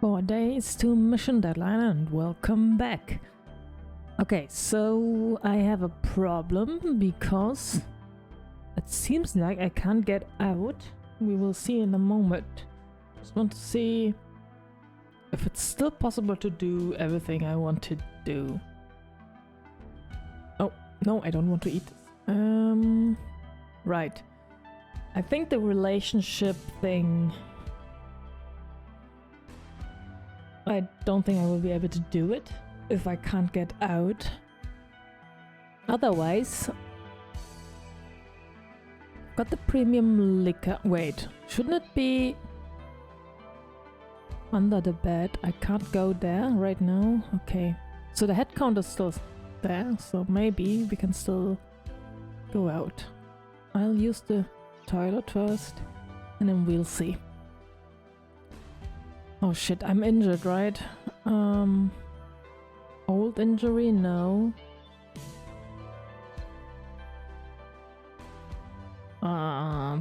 4 days to mission deadline and welcome back. Okay, so I have a problem because it seems like I can't get out. We will see in a moment. Just want to see if it's still possible to do everything I want to do. Oh, no, I don't want to eat this. Right. I think the relationship thing... I don't think I will be able to do it if I can't get out. Otherwise... Got the premium liquor... Wait, shouldn't it be... under the bed? I can't go there right now. Okay. So the head count is still there, so maybe we can still go out. I'll use the toilet first, and then we'll see. Oh shit, I'm injured, right? Old injury? No.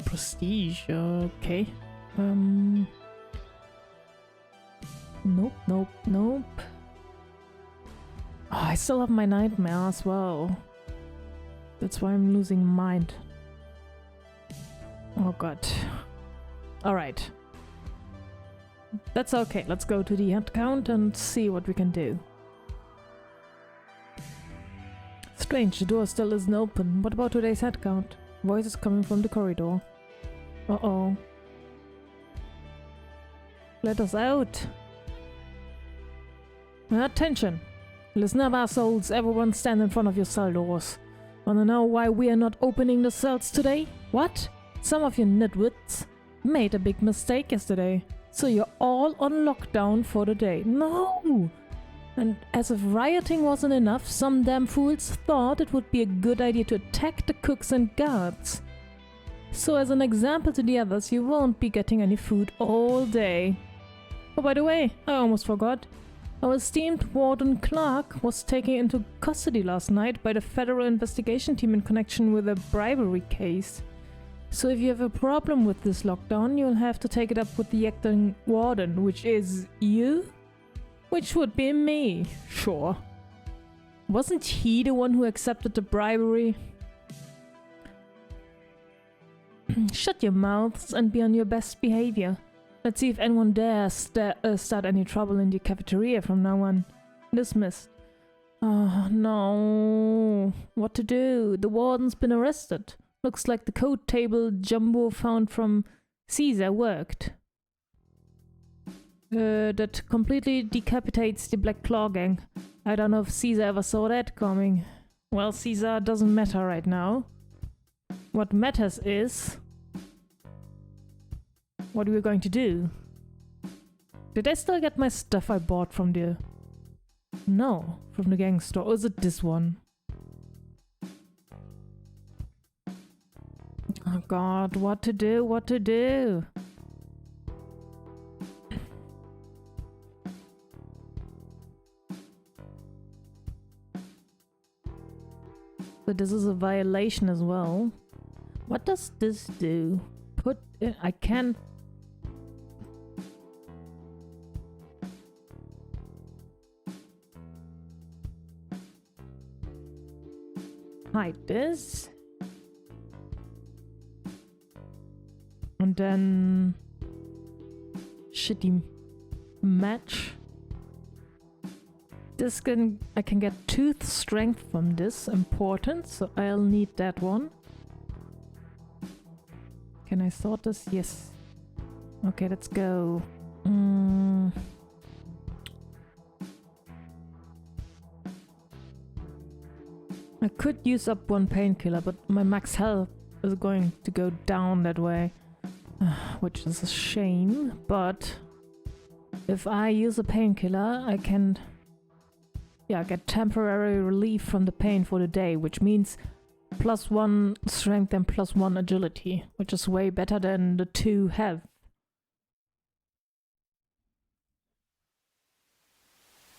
Prestige, okay. Nope, nope, nope. Oh, I still have my nightmare as well. That's why I'm losing mind. Oh god. Alright. That's okay, let's go to the head count and see what we can do. Strange, the door still isn't open. What about today's head count? Voices coming from the corridor. Uh-oh. Let us out! Attention! Listen up, assholes. Everyone stand in front of your cell doors. Wanna know why we are not opening the cells today? What? Some of you nitwits made a big mistake yesterday. So you're all on lockdown for the day. No! And as if rioting wasn't enough, some damn fools thought it would be a good idea to attack the cooks and guards. So as an example to the others, you won't be getting any food all day. Oh, by the way, I almost forgot. Our esteemed Warden Clark was taken into custody last night by the Federal Investigation Team in connection with a bribery case. So if you have a problem with this lockdown, you'll have to take it up with the acting warden, which is you? Which would be me, sure. Wasn't he the one who accepted the bribery? Shut your mouths and be on your best behavior. Let's see if anyone dares start any trouble in the cafeteria from now on. Dismissed. Oh no. What to do? The warden's been arrested. Looks like the code table Jumbo found from Caesar worked. That completely decapitates the Black Claw gang. I don't know if Caesar ever saw that coming. Well, Caesar doesn't matter right now. What matters is... what we're going to do. Did I still get my stuff I bought from the... No, from the gang store. Or is it this one? Oh god, what to do, what to do? But this is a violation as well. What does this do? Put in, I can't... hide this. And then... shitty match. This can... I can get tooth strength from this, important, so I'll need that one. Can I sort this? Yes. Okay, let's go. I could use up one painkiller, but my max health is going to go down that way. Which is a shame, but if I use a painkiller, I can get temporary relief from the pain for the day, which means +1 strength and +1 agility, which is way better than the 2 health.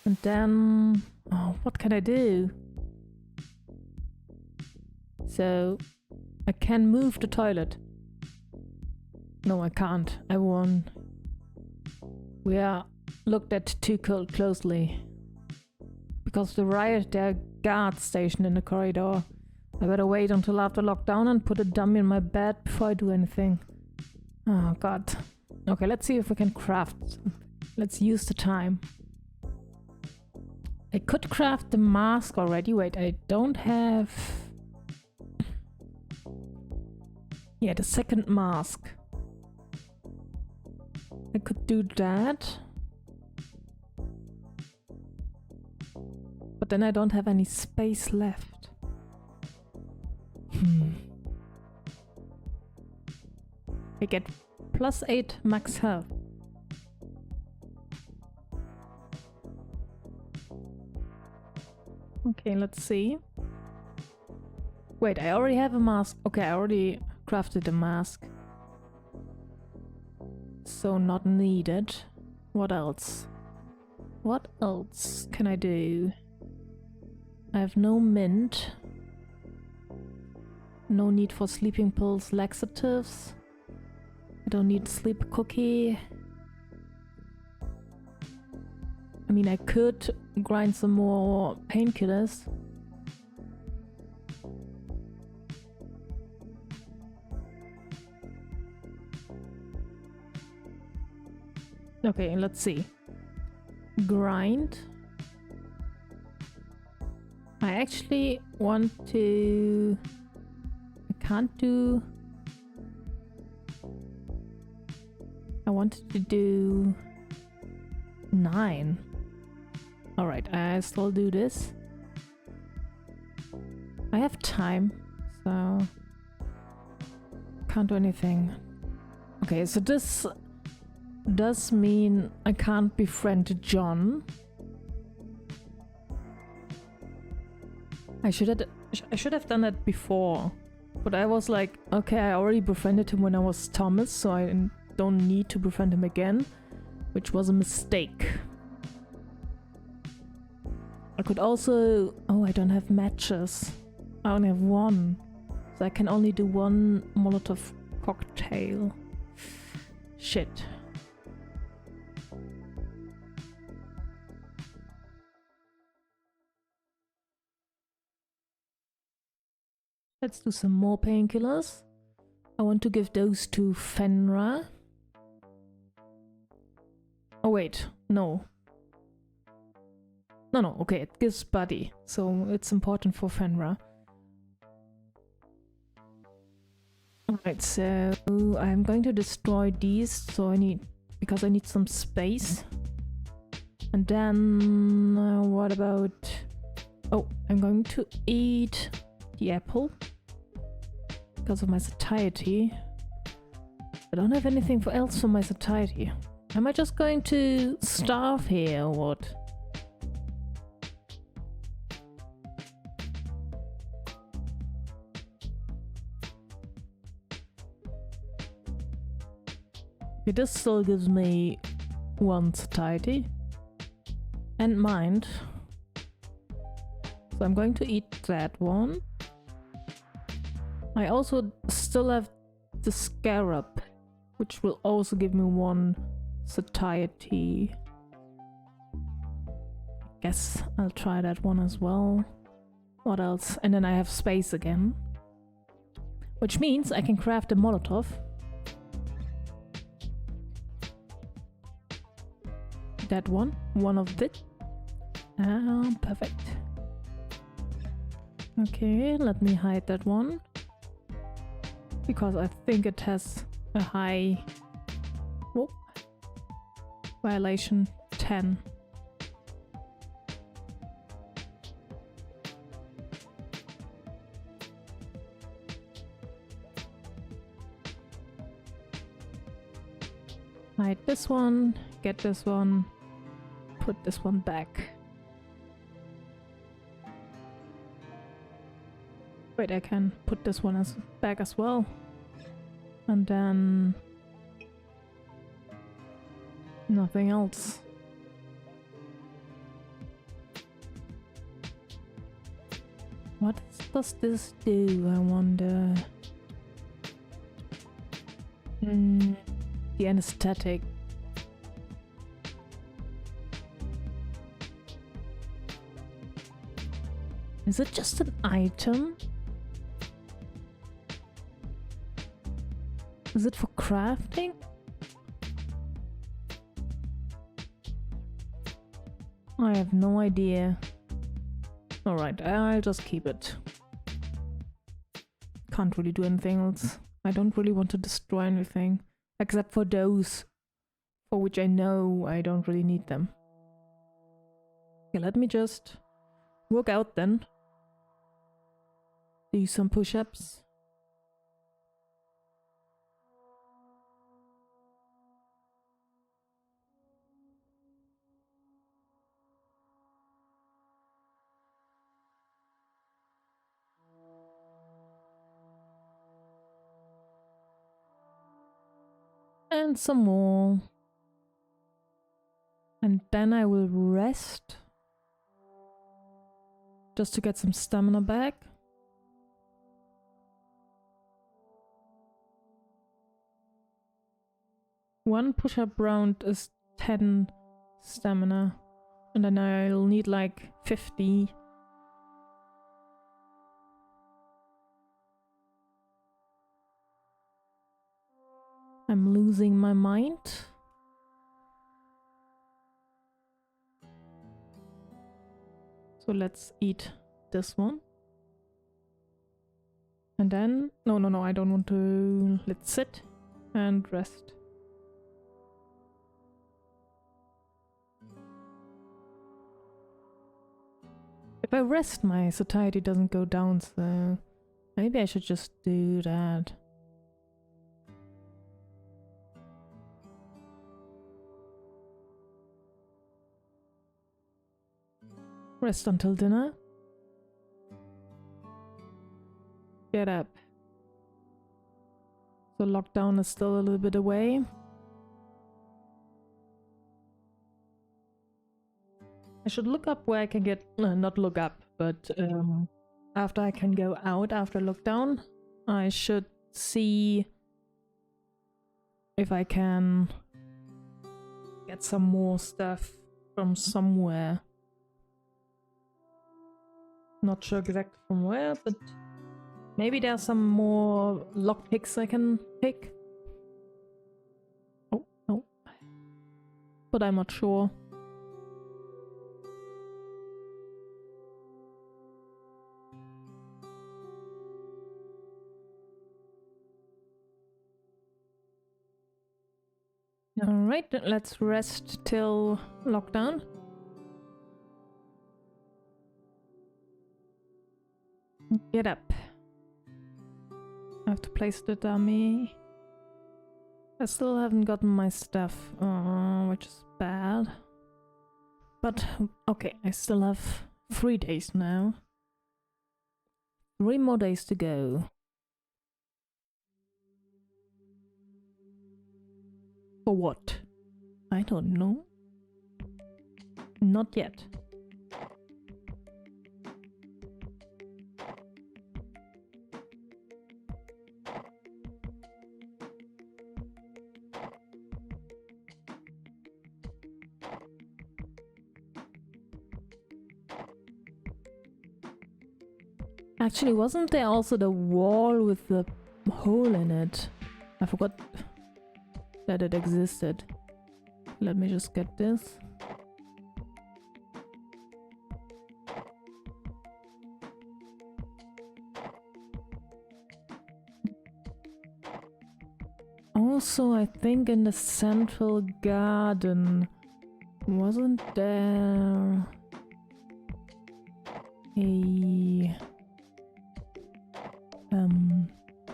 And then... oh, what can I do? So, I can move the toilet. No, I can't. I won. We are looked at too closely. Because the riot, there are guards stationed in the corridor. I better wait until after lockdown and put a dummy in my bed before I do anything. Oh god. Okay, let's see if we can craft something. Let's use the time. I could craft the mask already. Wait, I don't have... Yeah, the second mask. I could do that. But then I don't have any space left. I get +8 max health. Okay, let's see. Wait, I already have a mask. Okay, I already crafted a mask. So not needed. What else? What else can I do? I have no mint. No need for sleeping pills, laxatives. I don't need sleep cookie. I mean, I could grind some more painkillers. Okay, let's see. Grind. I actually want to... I can't do... I wanted to do 9. Alright, I still do this. I have time, so can't do anything. Okay, so this does mean I can't befriend John. I should have done that before, but I was like, okay, I already befriended him when I was Thomas, so I don't need to befriend him again, which was a mistake. I could also... Oh, I don't have matches. I only have one. So I can only do one Molotov cocktail. Shit. Let's do some more painkillers. I want to give those to Fenra. Oh wait, no. No, okay, it gives Buddy, so it's important for Fenra. Alright, so I'm going to destroy these, so because I need some space. And then, what about... Oh, I'm going to eat the apple. Because of my satiety. I don't have anything else for my satiety. Am I just going to starve here or what? Okay, this still gives me 1 satiety. And mind. So I'm going to eat that one. I also still have the scarab, which will also give me 1 satiety. Guess I'll try that one as well. What else? And then I have space again. Which means I can craft a Molotov. That one of it. Ah, perfect. Okay, let me hide that one. Because I think it has a high... Whoop. Violation 10. Hide this one, get this one, put this one back. Wait, I can put this one back as well. And then... nothing else. What does this do, I wonder? The anesthetic. Is it just an item? Is it for crafting? I have no idea. Alright, I'll just keep it. Can't really do anything else. I don't really want to destroy anything. Except for those for which I know I don't really need them. Okay, let me just work out then. Do some push-ups. And some more. And then I will rest. Just to get some stamina back. One push-up round is 10 stamina. And then I'll need like 50. I'm losing my mind. So let's eat this one. And then... No, I don't want to... Let's sit and rest. If I rest, my satiety doesn't go down, so... Maybe I should just do that. Rest until dinner. Get up. So lockdown is still a little bit away. I should look up where I can get... not look up, but after I can go out after lockdown, I should see if I can get some more stuff from somewhere. Not sure exactly from where, but maybe there's some more lockpicks I can pick. Oh, no. But I'm not sure. Alright, let's rest till lockdown. Get up. I have to place the dummy. I still haven't gotten my stuff, which is bad. But, okay, I still have 3 days now. 3 more days to go. For what? I don't know. Not yet. Actually, wasn't there also the wall with the hole in it? I forgot that it existed. Let me just get this. Also, I think in the central garden, wasn't there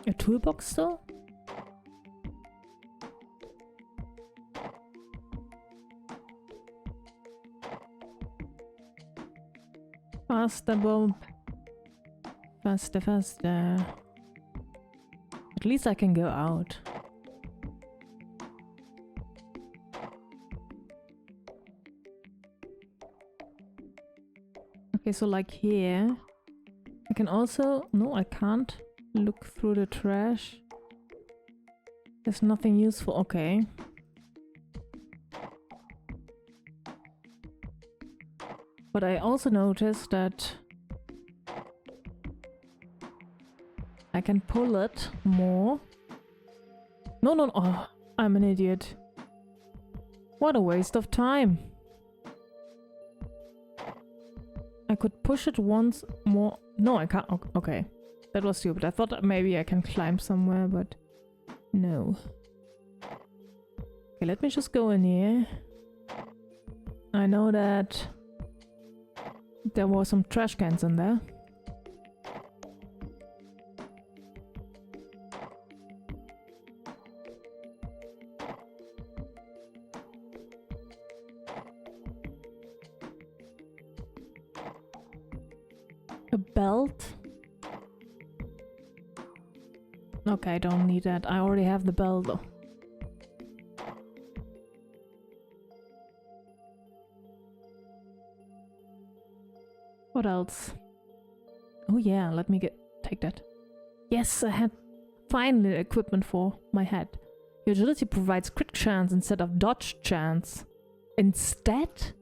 a toolbox still? Faster, Bob. Faster, faster. At least I can go out. Okay, so like here. I can also... No, I can't look through the trash. There's nothing useful. Okay. But I also noticed that I can pull it more. No, no, no. Oh, I'm an idiot. What a waste of time. I could push it once more. No, I can't. Okay. That was stupid. I thought that maybe I can climb somewhere, but no. Okay, let me just go in here. I know that there were some trash cans in there. A belt? Okay, I don't need that. I already have the belt though. What else? Oh yeah, let me take that. Yes, I had finally equipment for my head. Your agility provides crit chance instead of dodge chance. Instead?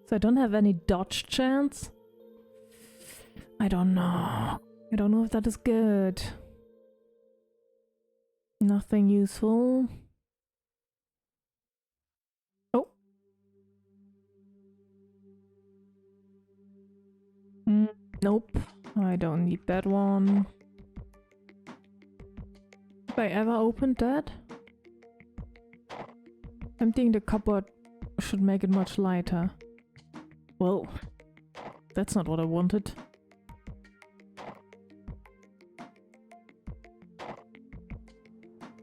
So I don't have any dodge chance? I don't know. I don't know if that is good. Nothing useful. Oh. Nope. I don't need that one. Have I ever opened that? Emptying the cupboard should make it much lighter. Well, that's not what I wanted.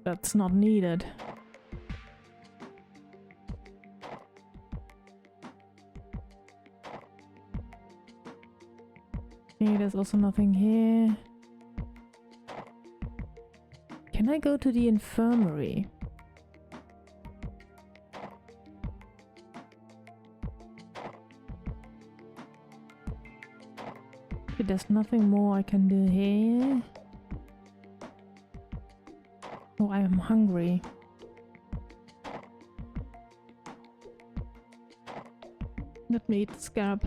That's not needed. Okay, there's also nothing here. Can I go to the infirmary? Okay, there's nothing more I can do here. Oh, I am hungry. Let me eat the scarab.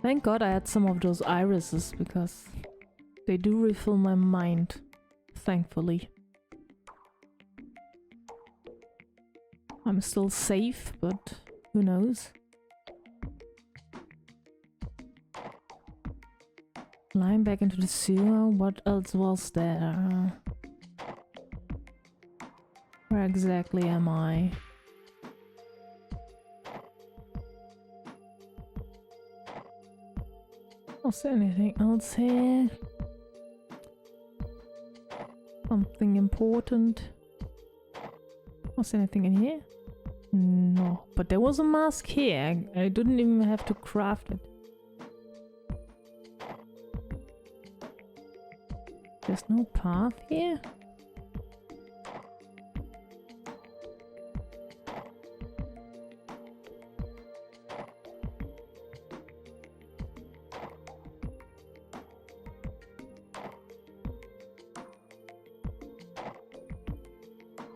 Thank God I had some of those irises, because they do refill my mind, thankfully. I'm still safe, but who knows? Climb back into the sewer. What else was there? Where exactly am I? Was there anything else here? Something important? Was there anything in here? No, but there was a mask here. I didn't even have to craft it. There's no path here?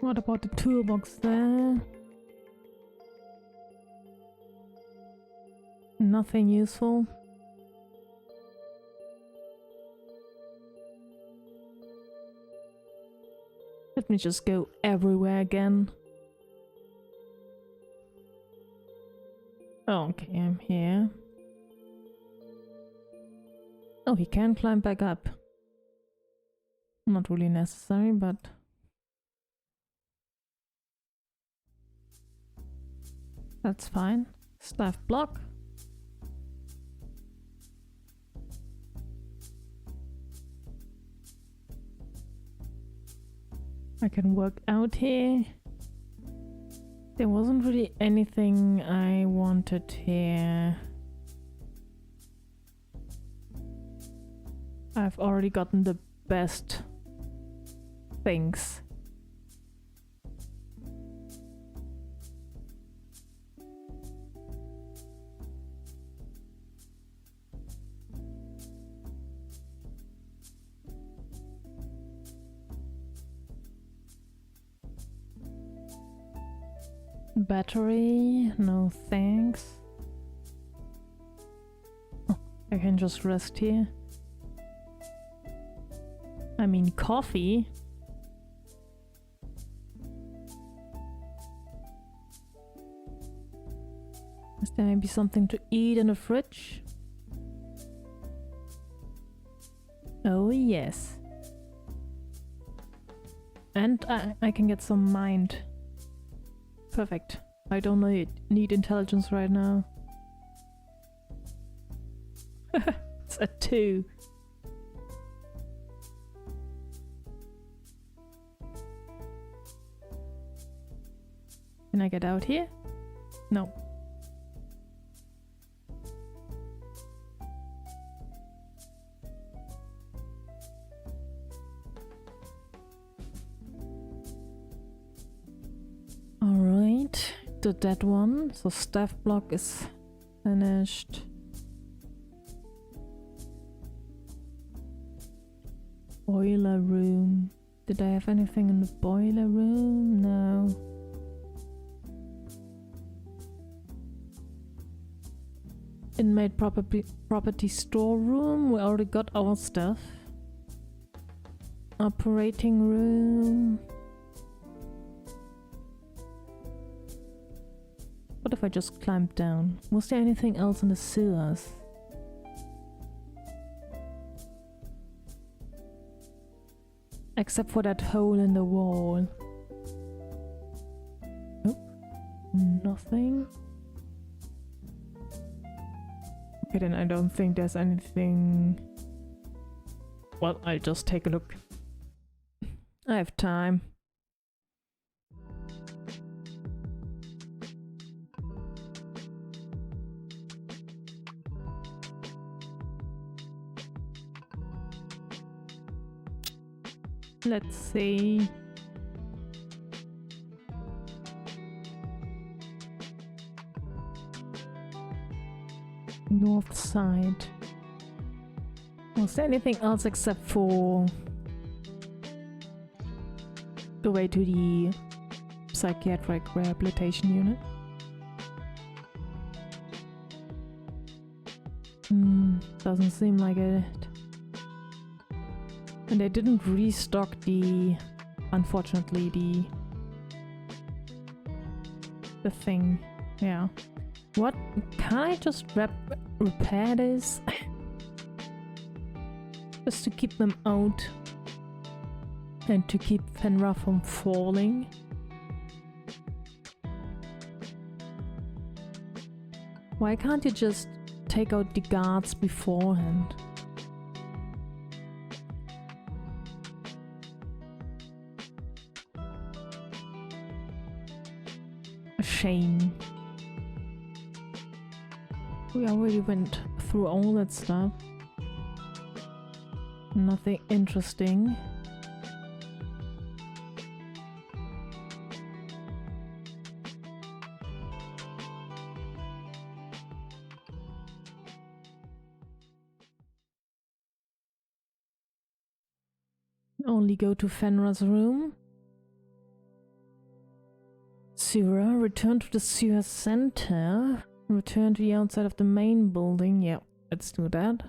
What about the toolbox there? Nothing useful. Let me just go everywhere again. Oh, okay, I'm here. Oh, he can climb back up. Not really necessary, but... that's fine. Staff block. I can work out here. There wasn't really anything I wanted here. I've already gotten the best things. Battery, no thanks. Oh, I can just rest here. I mean, coffee. Is there maybe something to eat in the fridge? Oh yes. And I can get some mind. Perfect. I don't need intelligence right now. It's a 2. Can I get out here? No. Alright, did that one. So staff block is finished. Boiler room. Did I have anything in the boiler room? No. Inmate property storeroom. We already got our stuff. Operating room. What if I just climbed down? Was there anything else in the sewers? Except for that hole in the wall. Nope. Nothing. Okay, then I don't think there's anything... Well, I'll just take a look. I have time. Let's see. North side. Was there anything else except for the way to the psychiatric rehabilitation unit? Doesn't seem like it. And they didn't restock unfortunately, the thing. Yeah. What? Can I just repair this? Just to keep them out. And to keep Fenra from falling. Why can't you just take out the guards beforehand? Shame. We already went through all that stuff. Nothing interesting. Only go to Fenra's room. Sewer, return to the sewer center. Return to the outside of the main building. Yeah, let's do that.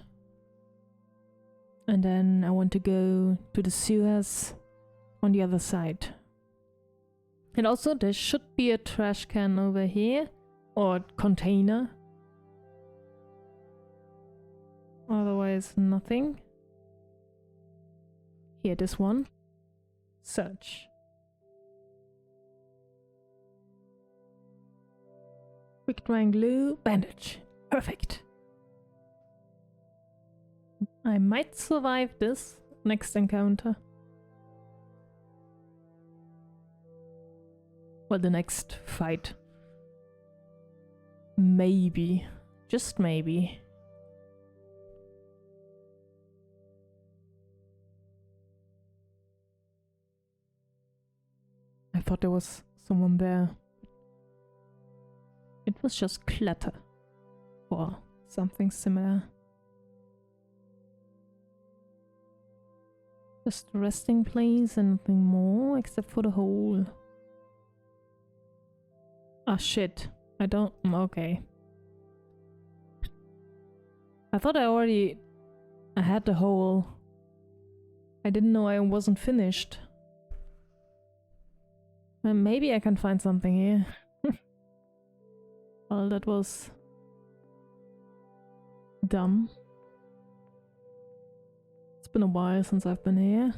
And then I want to go to the sewers on the other side. And also there should be a trash can over here. Or container. Otherwise nothing. Here, this one. Search. Quick drying glue, bandage. Perfect. I might survive this next encounter. Well, the next fight. Maybe. Just maybe. I thought there was someone there. It was just clutter. Or something similar. Just a resting place and nothing more except for the hole. Ah, shit. I don't... okay. I thought I had the hole. I didn't know I wasn't finished. Maybe I can find something here. Well, that was... dumb. It's been a while since I've been here.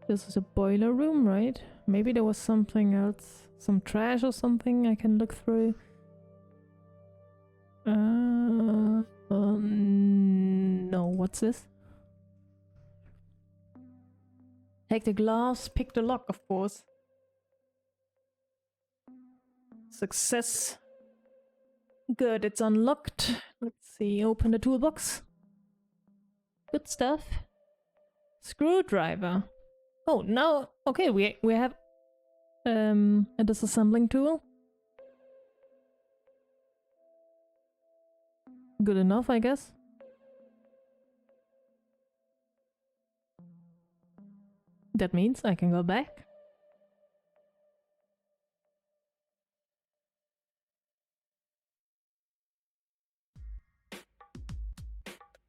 This is a boiler room, right? Maybe there was something else. Some trash or something I can look through. No, what's this? Take the glass, pick the lock, of course. Success. Good, it's unlocked. Let's see, open the toolbox. Good stuff. Screwdriver. Oh, no. Okay, we have a disassembling tool. Good enough, I guess. That means I can go back.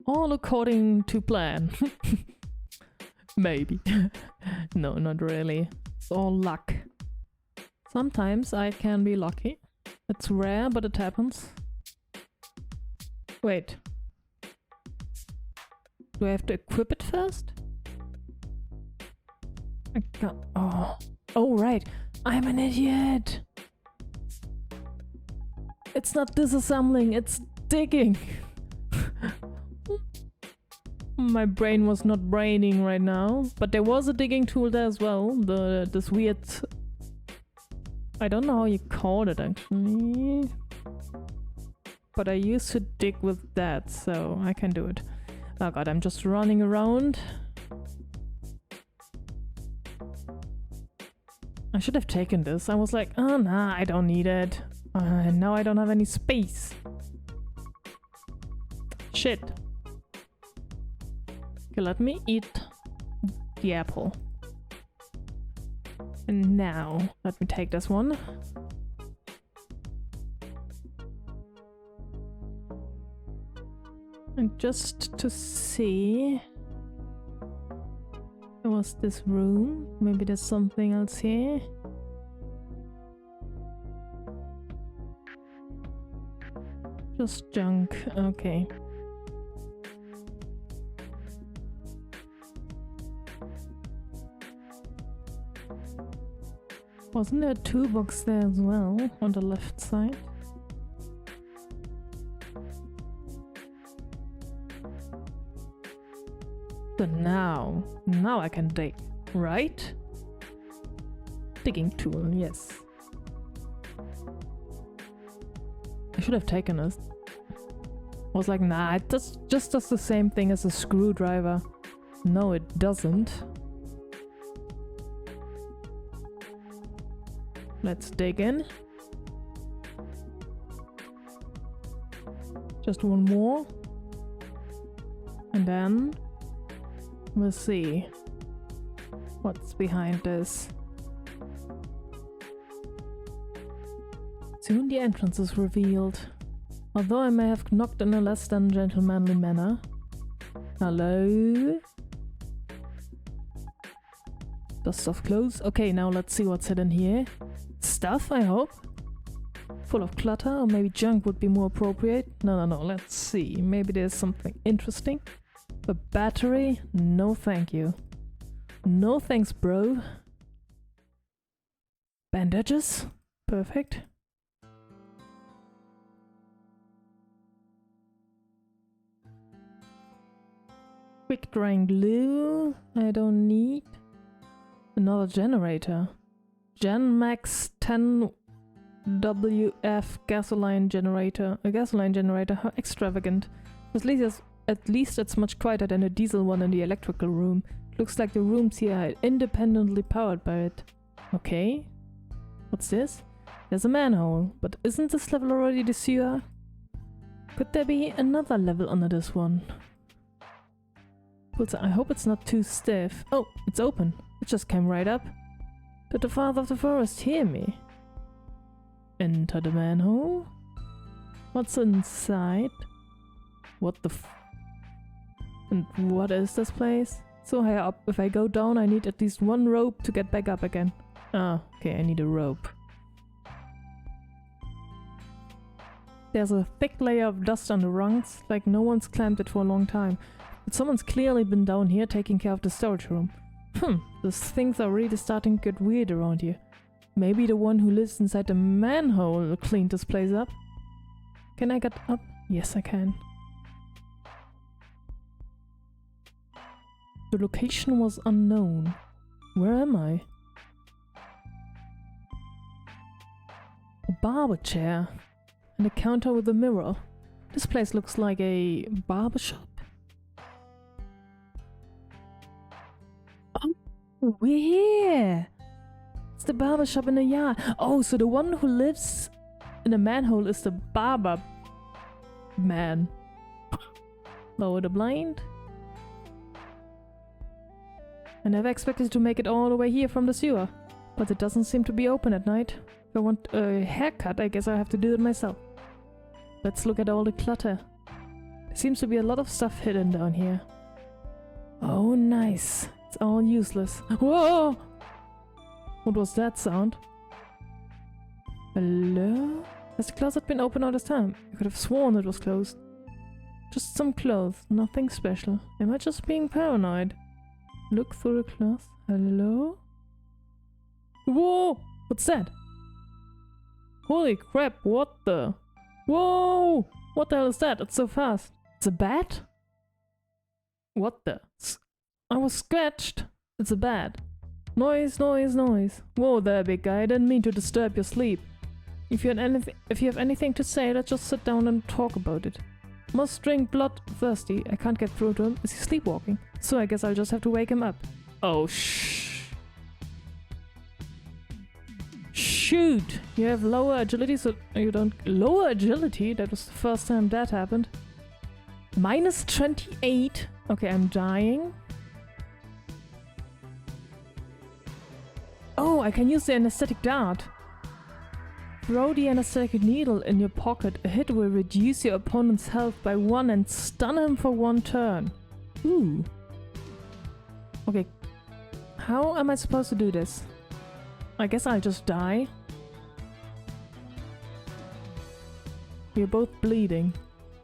All according to plan. Maybe. No, not really. It's all luck. Sometimes I can be lucky. It's rare, but it happens. Wait. Do I have to equip it first? I can't... Oh. Oh, right. I'm an idiot. It's not disassembling, it's digging. My brain was not braining right now, but there was a digging tool there as well. This weird... I don't know how you call it actually. But I used to dig with that, so I can do it. Oh god, I'm just running around. I should have taken this. I was like, oh nah, I don't need it. Now I don't have any space. Shit. Okay, let me eat the apple. And now, let me take this one. And just to see... There was this room. Maybe there's something else here. Just junk. Okay. Wasn't there a toolbox there as well, on the left side? So now I can dig, right? Digging tool, yes. I should have taken it. I was like, nah, it just does the same thing as a screwdriver. No, it doesn't. Let's dig in. Just one more. And then we'll see what's behind this. Soon the entrance is revealed. Although I may have knocked in a less than gentlemanly manner. Hello? Dust off clothes. Okay, now let's see what's hidden here. Stuff, I hope. Full of clutter, or maybe junk would be more appropriate. No, let's see. Maybe there's something interesting. A battery? No thank you. No thanks, bro. Bandages? Perfect. Quick drying glue? I don't need. Another generator. Gen Max 10 WF gasoline generator. A gasoline generator? How extravagant. At least it's much quieter than a diesel one in the electrical room. Looks like the rooms here are independently powered by it. Okay. What's this? There's a manhole. But isn't this level already the sewer? Could there be another level under this one? I hope it's not too stiff. Oh, it's open. It just came right up. Did the father of the forest hear me? enter the manhole. What's inside? What the and what is this place? So high up, if I go down I need at least one rope to get back up again. Ah, okay, I need a rope. There's a thick layer of dust on the rungs, like no one's climbed it for a long time. But someone's clearly been down here taking care of the storage room. These things are really starting to get weird around here. Maybe the one who lives inside the manhole cleaned this place up. Can I get up? Yes, I can. The location was unknown. Where am I? A barber chair. And a counter with a mirror. This place looks like a barber shop. Oh, we're here! It's the barber shop in the yard. Oh, so the one who lives in the manhole is the barber man. Lower the blind. I never expected to make it all the way here from the sewer. But it doesn't seem to be open at night. If I want a haircut, I guess I have to do it myself. Let's look at all the clutter. There seems to be a lot of stuff hidden down here. Oh, nice. It's all useless. Whoa! What was that sound? Hello? Has the closet been open all this time? I could have sworn it was closed. Just some clothes, nothing special. Am I just being paranoid? Look through the cloth. Hello? Whoa! What's that? Holy crap, what the? Whoa! What the hell is that? It's so fast. It's a bat? What the? I was scratched. It's a bat. Noise, noise, noise. Whoa there, big guy. I didn't mean to disturb your sleep. If you have anything to say, let's just sit down and talk about it. Must drink blood thirsty. I can't get through to him. Is he sleepwalking? So I guess I'll just have to wake him up. Oh, Shoot! You have lower agility, so you don't... Lower agility? That was the first time that happened. Minus 28. Okay, I'm dying. Oh, I can use the anesthetic dart. Throw the anesthetic needle in your pocket. A hit will reduce your opponent's health by 1 and stun him for 1 turn. Ooh. Okay. How am I supposed to do this? I guess I'll just die. We're both bleeding.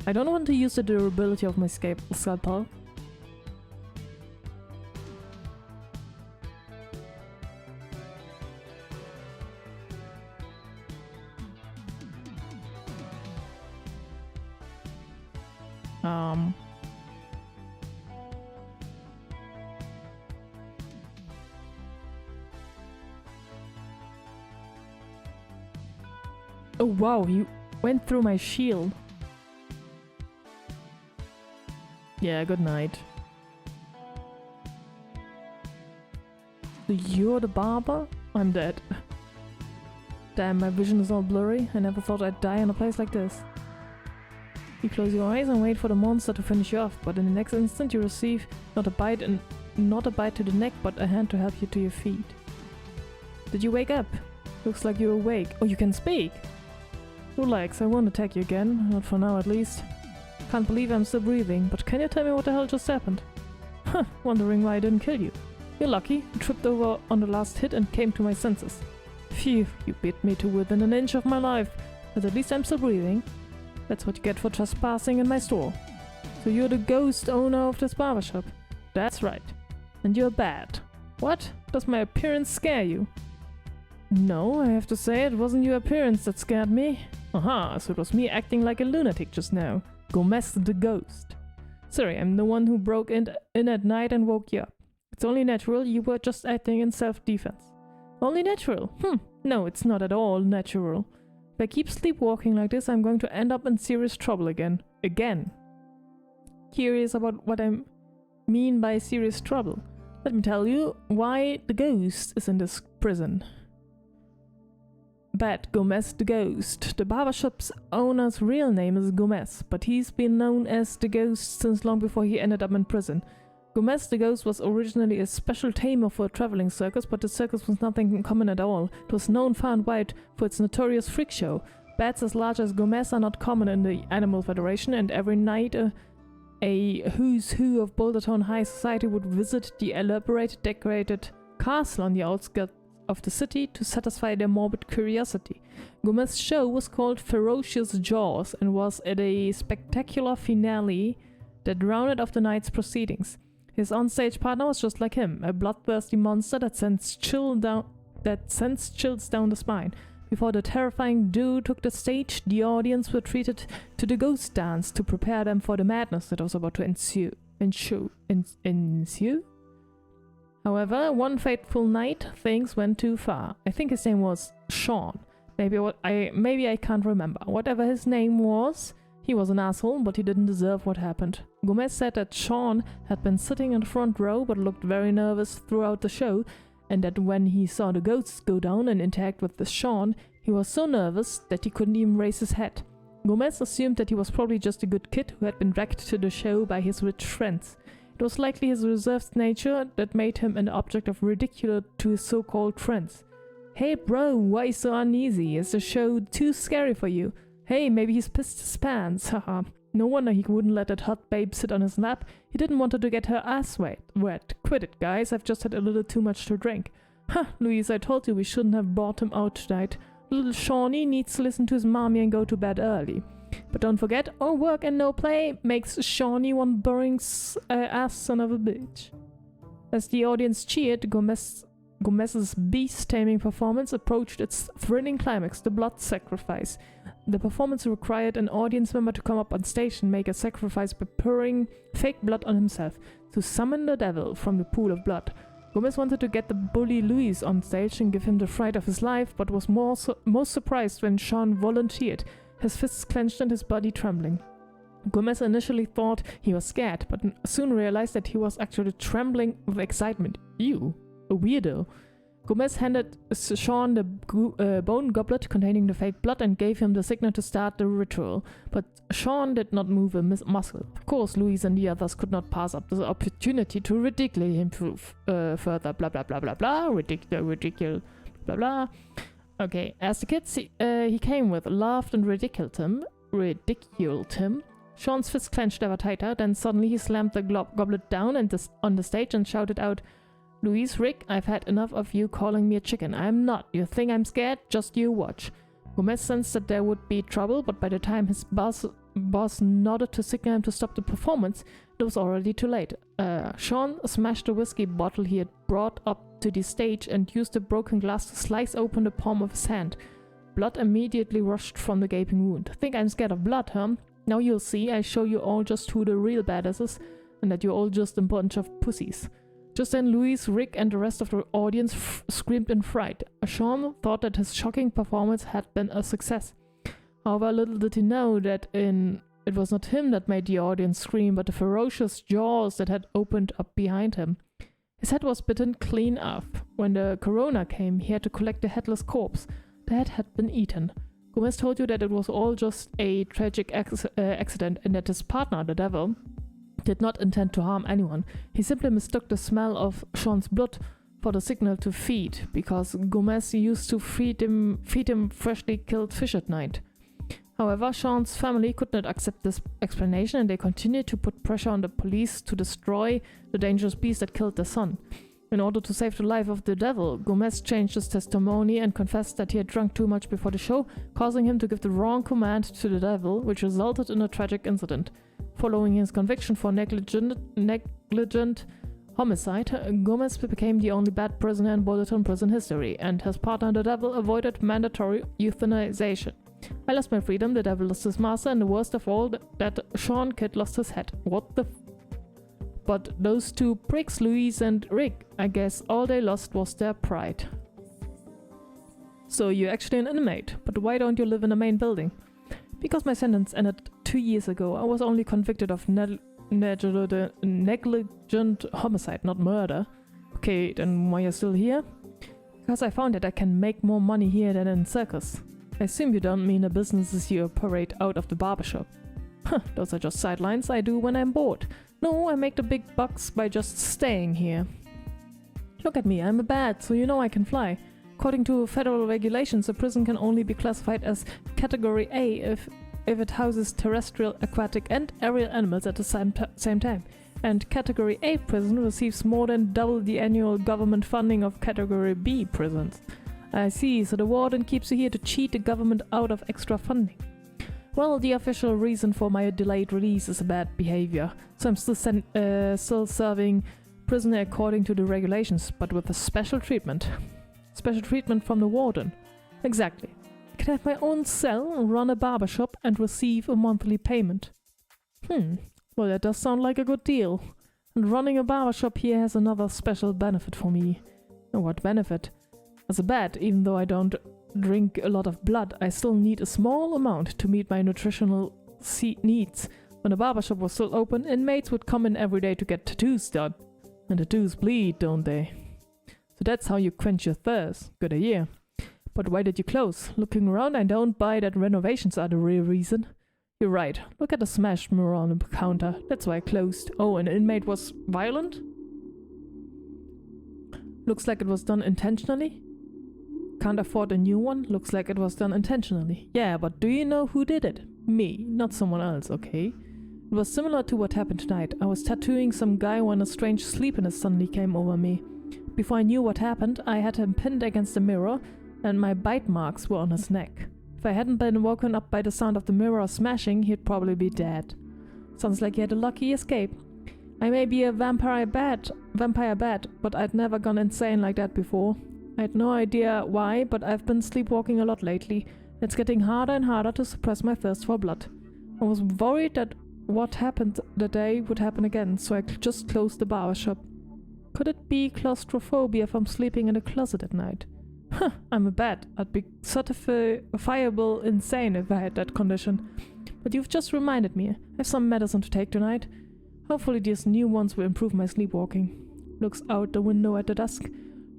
I don't want to use the durability of my scalpel. Oh wow, you went through my shield. Yeah, good night. So you're the barber? I'm dead. Damn, my vision is all blurry. I never thought I'd die in a place like this. You close your eyes and wait for the monster to finish you off, but in the next instant you receive not a bite to the neck, but a hand to help you to your feet. Did you wake up? Looks like you're awake. Oh, you can speak! Relax, I won't attack you again. Not for now, at least. Can't believe I'm still breathing, but can you tell me what the hell just happened? Huh, wondering why I didn't kill you. You're lucky. You tripped over on the last hit and came to my senses. Phew, you beat me to within an inch of my life, but at least I'm still breathing. That's what you get for trespassing in my store. So you're the ghost owner of this barbershop? That's right. And you're bad. What? Does my appearance scare you? No, I have to say it wasn't your appearance that scared me. Aha, so it was me acting like a lunatic just now. Gomez the ghost. Sorry, I'm the one who broke in at night and woke you up. It's only natural, you were just acting in self-defense. Only natural? No, it's not at all natural. If I keep sleepwalking like this, I'm going to end up in serious trouble again. Again. Curious about what I mean by serious trouble. Let me tell you why the ghost is in this prison. Bad Gomez the Ghost. The barbershop's owner's real name is Gomez, but he's been known as the Ghost since long before he ended up in prison. Gomez the ghost was originally a special tamer for a traveling circus, but the circus was nothing common at all. It was known far and wide for its notorious freak show. Bats as large as Gomez are not common in the Animal Federation, and every night a who's who of Bouldertown High Society would visit the elaborate decorated castle on the outskirts of the city to satisfy their morbid curiosity. Gomez's show was called Ferocious Jaws and was at a spectacular finale that rounded off the night's proceedings. His onstage partner was just like him, a bloodthirsty monster that sends chills down the spine. Before the terrifying duo took the stage, the audience were treated to the ghost dance to prepare them for the madness that was about to ensue. However, one fateful night, things went too far. I think his name was Sean. Maybe I can't remember. Whatever his name was, he was an asshole, but he didn't deserve what happened. Gomez said that Sean had been sitting in the front row but looked very nervous throughout the show, and that when he saw the ghosts go down and interact with the Sean, he was so nervous that he couldn't even raise his head. Gomez assumed that he was probably just a good kid who had been dragged to the show by his rich friends. It was likely his reserved nature that made him an object of ridicule to his so-called friends. Hey bro, why so uneasy? Is the show too scary for you? Hey, maybe he's pissed his pants, haha. No wonder he wouldn't let that hot babe sit on his lap. He didn't want her to get her ass wet. Quit it, guys, I've just had a little too much to drink. Huh, Louise, I told you we shouldn't have brought him out tonight. Little Shawnee needs to listen to his mommy and go to bed early. But don't forget, all work and no play makes Shawnee one boring ass son of a bitch. As the audience cheered, Gomez's beast-taming performance approached its thrilling climax, the blood sacrifice. The performance required an audience member to come up on stage and make a sacrifice by pouring fake blood on himself, to summon the devil from the pool of blood. Gomez wanted to get the bully Louis on stage and give him the fright of his life, but was most surprised when Sean volunteered, his fists clenched and his body trembling. Gomez initially thought he was scared, but soon realized that he was actually trembling with excitement. Ew, a weirdo. Gomez handed Sean the bone goblet containing the fake blood and gave him the signal to start the ritual, but Sean did not move a muscle. Of course, Louise and the others could not pass up the opportunity to ridicule him further. Blah blah blah blah blah. Ridicule, blah blah. Okay, as the kids he came with laughed and ridiculed him. Sean's fist clenched ever tighter. Then suddenly he slammed the goblet down on the stage and shouted out, "Louise, Rick, I've had enough of you calling me a chicken. I'm not. You think I'm scared? Just you watch." Gomez sensed that there would be trouble, but by the time his boss nodded to signal him to stop the performance, it was already too late. Sean smashed the whiskey bottle he had brought up to the stage and used the broken glass to slice open the palm of his hand. Blood immediately rushed from the gaping wound. "Think I'm scared of blood, huh? Now you'll see. I show you all just who the real badass is, and that you're all just a bunch of pussies." Just then, Louise, Rick, and the rest of the audience screamed in fright. Sean thought that his shocking performance had been a success. However, little did he know that it was not him that made the audience scream, but the ferocious jaws that had opened up behind him. His head was bitten clean off. When the coroner came, he had to collect the headless corpse. The head had been eaten. Gomez told you that it was all just a tragic accident and that his partner, the devil, did not intend to harm anyone. He simply mistook the smell of Sean's blood for the signal to feed, because Gomez used to feed him freshly killed fish at night. However, Sean's family could not accept this explanation, and they continued to put pressure on the police to destroy the dangerous beast that killed their son. In order to save the life of the devil, Gomez changed his testimony and confessed that he had drunk too much before the show, causing him to give the wrong command to the devil, which resulted in a tragic incident. Following his conviction for negligent homicide, Gomez became the only bad prisoner in Bouldertown prison history, and his partner the devil avoided mandatory euthanization. I lost my freedom, the devil lost his master, and the worst of all, that Sean Kid lost his head. What the But those two pricks, Louise and Rick, I guess all they lost was their pride. So you're actually an inmate, but why don't you live in the main building? Because my sentence ended 2 years ago, I was only convicted of negligent homicide, not murder. Okay, then why are you still here? Because I found that I can make more money here than in circus. I assume you don't mean the businesses you operate out of the barbershop. Huh, those are just sidelines I do when I'm bored. No, I make the big bucks by just staying here. Look at me, I'm a bat, so you know I can fly. According to federal regulations, a prison can only be classified as Category A if it houses terrestrial, aquatic and aerial animals at the same time. And Category A prison receives more than double the annual government funding of Category B prisons. I see, so the warden keeps you here to cheat the government out of extra funding. Well, the official reason for my delayed release is bad behavior, so I'm still serving prisoner according to the regulations, but with a special treatment. Special treatment from the warden. Exactly. I can have my own cell, run a barbershop, and receive a monthly payment. Well, that does sound like a good deal. And running a barbershop here has another special benefit for me. What benefit? As a bat, even though I don't drink a lot of blood, I still need a small amount to meet my nutritional needs. When the barbershop was still open, inmates would come in every day to get tattoos done. And tattoos bleed, don't they? So that's how you quench your thirst. Good idea. But why did you close? Looking around, I don't buy that renovations are the real reason. You're right. Look at the smashed mirror on the counter. That's why I closed. Oh, an inmate was violent? Looks like it was done intentionally. Can't afford a new one? Looks like it was done intentionally. Yeah, but do you know who did it? Me, not someone else, okay? It was similar to what happened tonight. I was tattooing some guy when a strange sleepiness suddenly came over me. Before I knew what happened, I had him pinned against the mirror, and my bite marks were on his neck. If I hadn't been woken up by the sound of the mirror smashing, he'd probably be dead. Sounds like he had a lucky escape. I may be a vampire bat, but I'd never gone insane like that before. I had no idea why, but I've been sleepwalking a lot lately. It's getting harder and harder to suppress my thirst for blood. I was worried that what happened that day would happen again, so I just closed the barbershop. Could it be claustrophobia from sleeping in a closet at night? Huh, I'm a bat. I'd be certifiable insane if I had that condition. But you've just reminded me. I have some medicine to take tonight. Hopefully these new ones will improve my sleepwalking. Looks out the window at the dusk.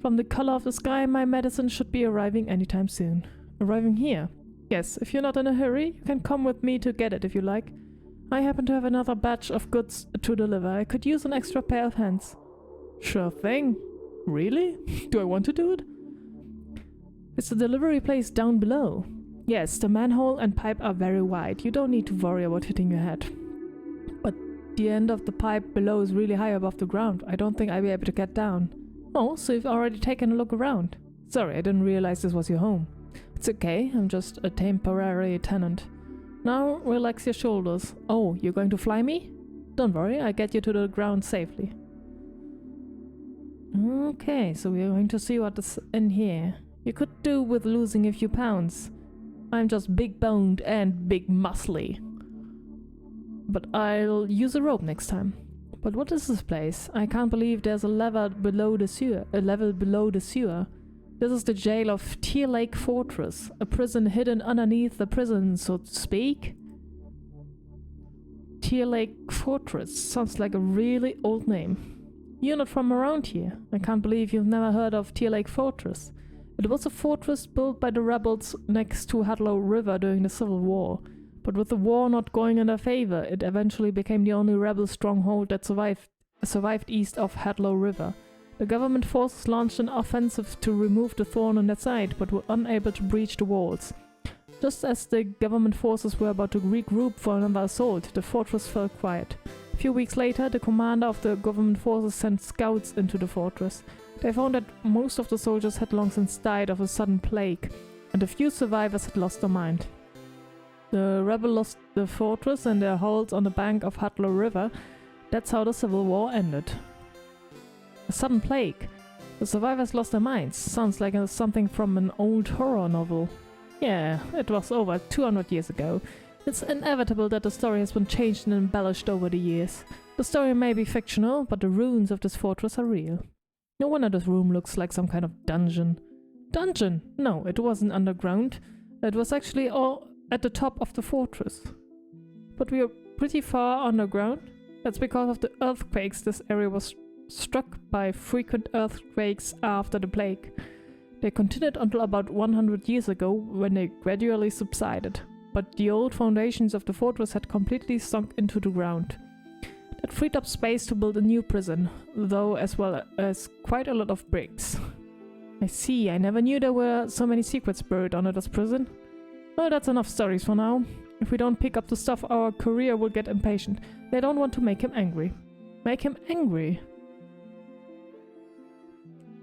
From the color of the sky, my medicine should be arriving anytime soon. Arriving here? Yes, if you're not in a hurry, you can come with me to get it if you like. I happen to have another batch of goods to deliver. I could use an extra pair of hands. Sure thing. Really? Do I want to do it? It's the delivery place down below. Yes, the manhole and pipe are very wide. You don't need to worry about hitting your head. But the end of the pipe below is really high above the ground. I don't think I'll be able to get down. Oh, so you've already taken a look around. Sorry, I didn't realize this was your home. It's okay, I'm just a temporary tenant. Now relax your shoulders. Oh, you're going to fly me? Don't worry, I'll get you to the ground safely. Okay, so we're going to see what is in here. You could do with losing a few pounds. I'm just big boned and big muscly. But I'll use a rope next time. But what is this place? I can't believe there's a level below the sewer. This is the jail of Tear Lake Fortress, a prison hidden underneath the prison, so to speak. Tear Lake Fortress sounds like a really old name. You're not from around here. I can't believe you've never heard of Tear Lake Fortress. It was a fortress built by the rebels next to Hadlow River during the Civil War. But with the war not going in their favor, it eventually became the only rebel stronghold that survived east of Hadlow River. The government forces launched an offensive to remove the thorn on their side, but were unable to breach the walls. Just as the government forces were about to regroup for another assault, the fortress fell quiet. A few weeks later, the commander of the government forces sent scouts into the fortress. They found that most of the soldiers had long since died of a sudden plague, and a few survivors had lost their mind. The rebels lost the fortress and their holds on the bank of Hadlow River. That's how the Civil War ended. A sudden plague. The survivors lost their minds. Sounds like something from an old horror novel. Yeah, it was over 200 years ago. It's inevitable that the story has been changed and embellished over the years. The story may be fictional, but the ruins of this fortress are real. No wonder this room looks like some kind of dungeon. Dungeon? No, it wasn't underground. It was actually all at the top of the fortress. But we are pretty far underground. That's because of the earthquakes. This area was struck by frequent earthquakes after the plague. They continued until about 100 years ago, when they gradually subsided. but the old foundations of the fortress had completely sunk into the ground. That freed up space to build a new prison, though as well as quite a lot of bricks. I see, I never knew there were so many secrets buried under this prison. Well, that's enough stories for now. If we don't pick up the stuff, our courier will get impatient. They don't want to make him angry. Make him angry?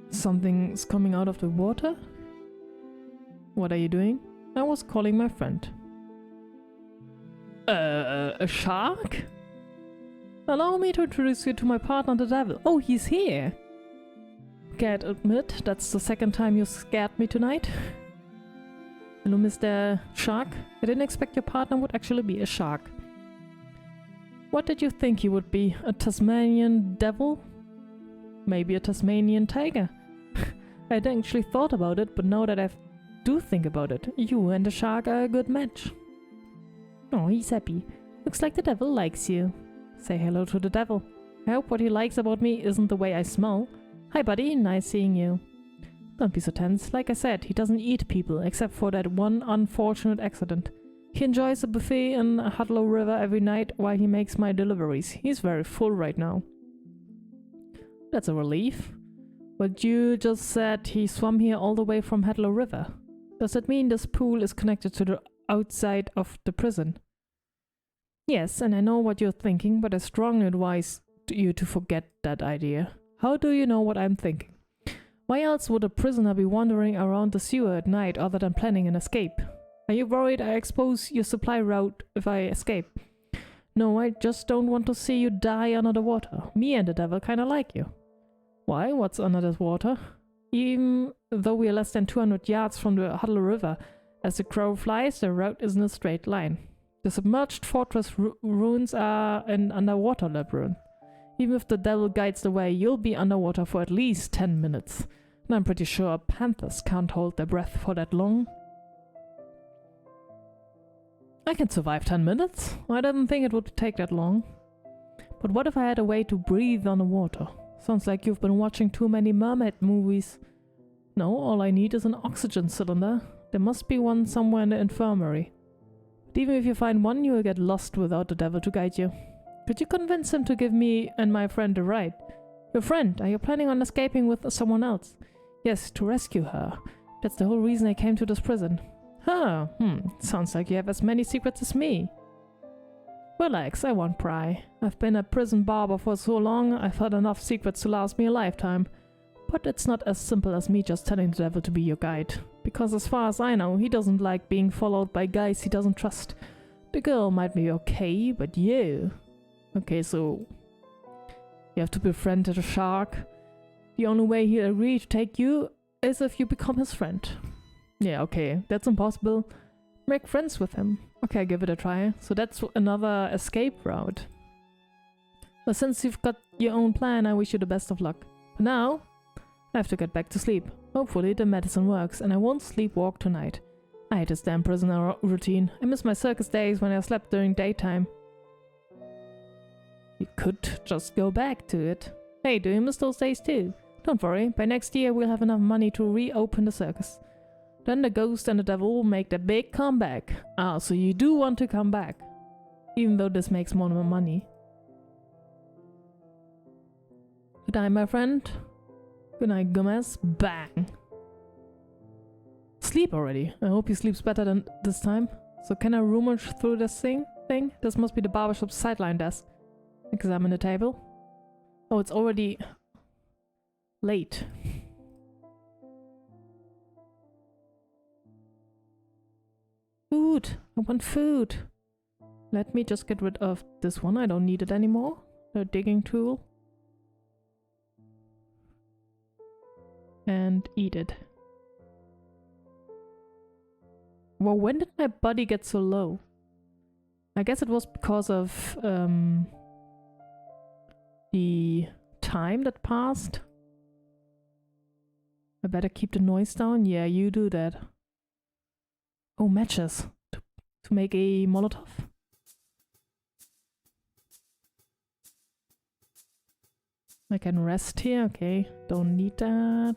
Something's coming out of the water? What are you doing? I was calling my friend. A shark? Allow me to introduce you to my partner, the devil. Oh, he's here! Can't admit, that's the second time you scared me tonight. Hello, Mr. Shark. I didn't expect your partner would actually be a shark. What did you think he would be? A Tasmanian devil? Maybe a Tasmanian tiger? I hadn't actually thought about it, but now that I do think about it, you and the shark are a good match. Oh, he's happy. Looks like the devil likes you. Say hello to the devil. I hope what he likes about me isn't the way I smell. Hi buddy, nice seeing you. Don't be so tense. Like I said, he doesn't eat people, except for that one unfortunate accident. He enjoys a buffet in Hudlow River every night while he makes my deliveries. He's very full right now. That's a relief. But you just said he swam here all the way from Hadlow River. Does that mean this pool is connected to the outside of the prison? Yes, and I know what you're thinking, but I strongly advise you to forget that idea. How do you know what I'm thinking? Why else would a prisoner be wandering around the sewer at night other than planning an escape? Are you worried I expose your supply route if I escape? No, I just don't want to see you die under the water. Me and the devil kinda like you. Why? What's under the water? Even though we are less than 200 yards from the Huddle River, as the crow flies, the route isn't a straight line. The submerged fortress ruins are an underwater labyrinth. Even if the devil guides the way, you'll be underwater for at least 10 minutes. And I'm pretty sure panthers can't hold their breath for that long. I can survive 10 minutes. I didn't think it would take that long. But what if I had a way to breathe underwater? Sounds like you've been watching too many mermaid movies. No, all I need is an oxygen cylinder. There must be one somewhere in the infirmary. But even if you find one, you will get lost without the devil to guide you. Could you convince him to give me and my friend a ride? Your friend? Are you planning on escaping with someone else? Yes, to rescue her. That's the whole reason I came to this prison. Huh, sounds like you have as many secrets as me. Relax, I won't pry. I've been a prison barber for so long, I've had enough secrets to last me a lifetime. But it's not as simple as me just telling the devil to be your guide. Because as far as I know, he doesn't like being followed by guys he doesn't trust. The girl might be okay, but you... Okay, so... You have to befriend the shark. The only way he'll agree to take you is if you become his friend. Yeah, okay, that's impossible. Make friends with him. Okay, give it a try. So that's another escape route. But since you've got your own plan, I wish you the best of luck. For now, I have to get back to sleep. Hopefully the medicine works and I won't sleepwalk tonight. I hate this damn prisoner routine. I miss my circus days when I slept during daytime. You could just go back to it. Hey, do you miss those days too? Don't worry, by next year we'll have enough money to reopen the circus. Then the ghost and the devil will make their big comeback. Ah, so you do want to come back. Even though this makes more money. Good night, my friend. Good night, Gomez. Bang! Sleep already. I hope he sleeps better than this time. So can I rummage through this thing? This must be the barbershop sideline desk. Examine the table. Oh, it's already... late. Food! I want food! Let me just get rid of this one. I don't need it anymore. The digging tool. And eat it. Well, when did my body get so low? I guess it was because of the time that passed. I better keep the noise down. Yeah, you do that. Oh, matches. To make a Molotov. I can rest here. Okay, don't need that.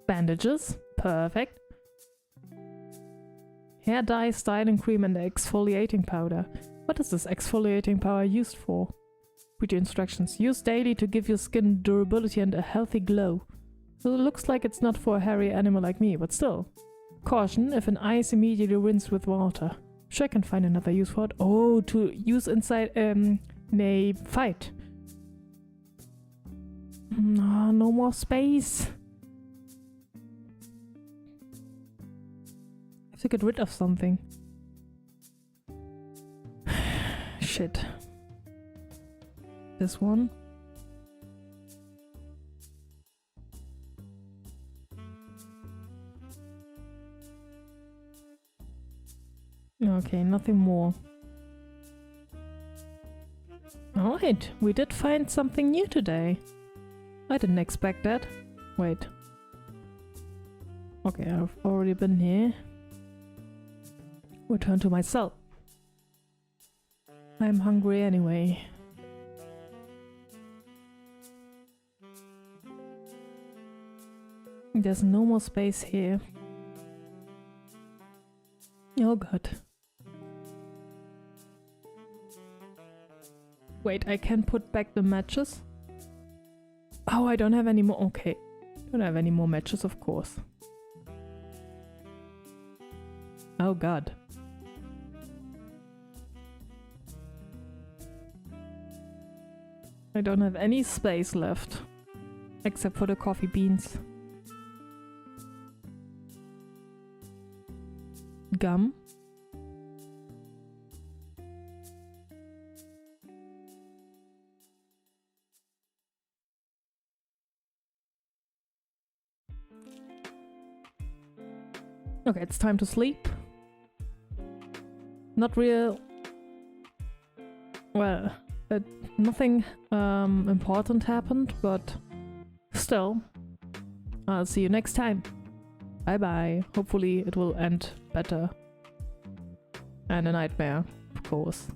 Bandages. Perfect. Hair dye, styling cream and exfoliating powder. What is this exfoliating powder used for? Read your instructions. Use daily to give your skin durability and a healthy glow. So it looks like it's not for a hairy animal like me, but still. Caution, if an eye is immediately rinsed with water. Sure, I can find another use for it. Oh, to use inside in a fight. No, no more space. I have to get rid of something. Shit. This one. Okay, nothing more. Alright, we did find something new today. I didn't expect that. Wait. Okay, I've already been here. Return to my cell. I'm hungry anyway. There's no more space here. Oh god. Wait, I can put back the matches? Oh, I don't have any more. Okay. Don't have any more matches, of course. Oh god. I don't have any space left. Except for the coffee beans. Gum. Okay, it's time to sleep. Not real... Well, nothing important happened, but still. I'll see you next time. Bye bye. Hopefully it will end better. And a nightmare, of course.